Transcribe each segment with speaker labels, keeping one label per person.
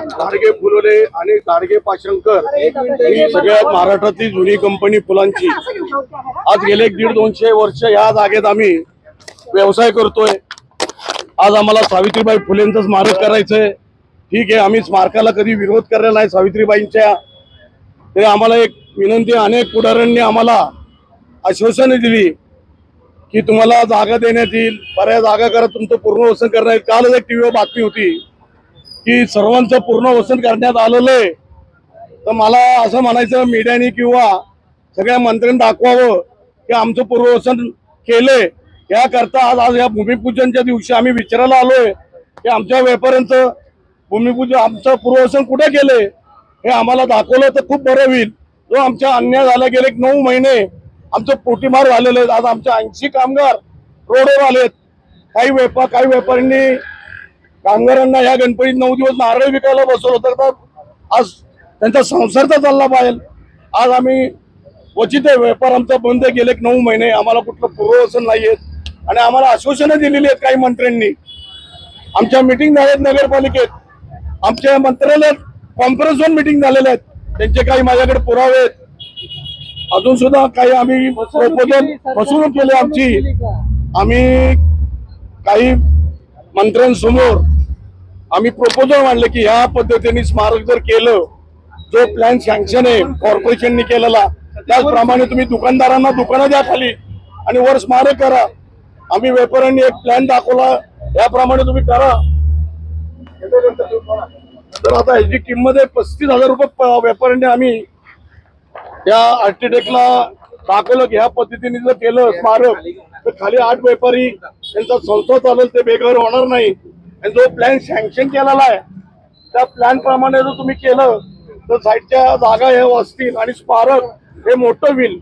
Speaker 1: गाडगे फुलोले आणि गाडगे पाशंकर ही सगळ्यात महाराष्ट्रातली जुनी कंपनी फुलांची आज गेले 150-200 वर्ष या जागेत आम्ही व्यवसाय करतोय। आज आम्हाला सावित्रीबाई फुलेंचं स्मारक करायचंय। ठीक आहे, आम्ही स्मारकाला कधी विरोध करलेला नाही सावित्रीबाईंच्या। ते आम्हाला एक विनंती, अनेक पुढाऱ्यांनी आम्हाला आश्वासने दिली की तुम्हाला जागा देण्यात येईल, बऱ्याच जागा करा, तुमचं पूर्ण वसन करण्यात येईल। कालच एक टीव्हीवर बातमी होती की सर्वांचं पूर्ण वसन करण्यात आलेलं आहे। तर मला असं म्हणायचं मीडियाने किंवा सगळ्या मंत्र्यांनी दाखवावं की आमचं पूर्ण वसन केलंय। याकरता आज या भूमिपूजनच्या दिवशी आम्ही विचारायला आलोय की आमच्या व्यापाऱ्यांचं भूमिपूजन, आमचं पूर्ण वसन कुठे केलंय हे आम्हाला दाखवलं तर खूप बरं होईल। जो आमच्या अन्याय झाला, गेले 9 महिने आमचं पोटीमार झालेलं आहे। आज आमच्या 80 कामगार रोडवर आलेत। काही व्यापाऱ्यांनी कामगारांना या गणपतीत 9 दिवस नारळ विकायला बसवलं होतं, तर आज त्यांचा संसार तर चालला पाहिजे। आज आम्ही क्वचित व्यापार आमचा बंद गेले 9 महिने, आम्हाला कुठलं पूर्ववसन नाहीये आणि आम्हाला आश्वासनं दिलेली आहेत काही मंत्र्यांनी। आमच्या मिटिंग झाल्यात नगरपालिकेत, आमच्या मंत्रालयात कॉन्फरन्सवर मिटिंग झालेल्या आहेत, त्यांचे काही माझ्याकडे पुरावे आहेत। अजून सुद्धा काही आम्ही प्रपोजल फसवणूक केली आमची। आम्ही काही मंत्र्यांसमोर आम्ही प्रपोजल मांडले की ह्या पद्धतीने स्मारक जर केलं, जो प्लॅन सँक्शन आहे कॉर्पोरेशनने केलेला, त्याचप्रमाणे तुम्ही दुकानदारांना दुकानं द्या खाली आणि वर स्मारक करा। आम्ही व्यापाऱ्यांनी एक प्लॅन दाखवला, याप्रमाणे तुम्ही करा। तर आता ह्याची किंमत आहे 35,000 रुपये। व्यापाऱ्यांनी आम्ही त्या आर्किटेक्टला दाखवलं की ह्या पद्धतीने जर केलं स्मारक तर खाली 8 व्यापारी त्यांचा संसार चालेल, ते बेघर होणार नाही। आणि जो प्लॅन सँक्शन केलेला आहे त्या प्लॅन प्रमाणे जर तुम्ही केलं तर साईडच्या जागा हे वाचतील आणि स्मारक हे मोठं होईल।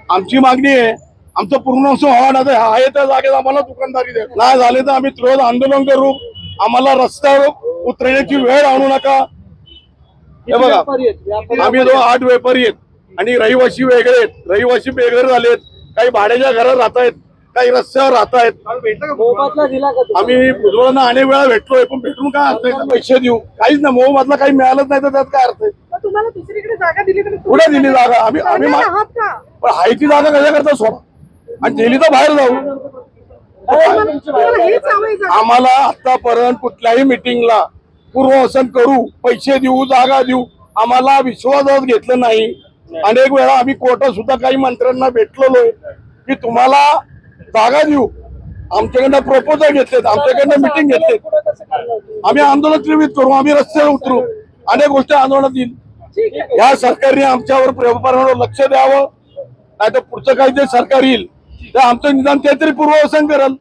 Speaker 1: आमची मागणी आहे, आमचं पूर्ण असं आव्हान आहे त्या जागेत आम्हाला दुकानदारी द्या। नाही झाले तर आम्ही त्वरित आंदोलन करू। आम्हाला रस्त्यावर उतरण्याची वेळ आणू नका। हे बघा, आम्ही 8 व्यापारी आहेत आणि रहिवासी वेगळे आहेत, रहिवासी बेघर झालेत, काही भाड्याच्या घरात राहत आहेत, काही रस्त्यावर राहत आहेत। आम्ही भुजबळांना अनेक वेळा भेटलोय, पण भेटून काय अर्थ आहे? पैसे देऊ काहीच नाही, मोबदला काही मिळालंच नाही तर त्यात काय अर्थ आहे?
Speaker 2: तुम्हाला दुसरीकडे जागा दिली तर
Speaker 1: कुठे दिली जागा? आम्ही पण हाय ती जागा कशा करता सोडा आणि दिली तर बाहेर जाऊ। आम्हाला आतापर्यंत कुठल्याही मिटिंगला पूर्ववसन करू, पैसे देऊ, जागा देऊ, आम्हाला विश्वासात घेतलं नाही। अनेक वेळा आम्ही कोर्टात सुद्धा काही मंत्र्यांना भेटलेलो की तुम्हाला जागा देऊ, आमच्याकडनं प्रपोजल घेतलेत, आमच्याकडनं मिटिंग घेतलेत, आम्ही आंदोलन तीव्र करू, आम्ही रस्त्यावर उतरू, अनेक गोष्टी आंदोलनात येईल। या सरकारने आमच्यावर व्यापाऱ्यांवर लक्ष द्यावं, नाही तर पुढचं काही जे सरकार येईल ते आमचं निदान ते तरी पूर्ववसन करेल।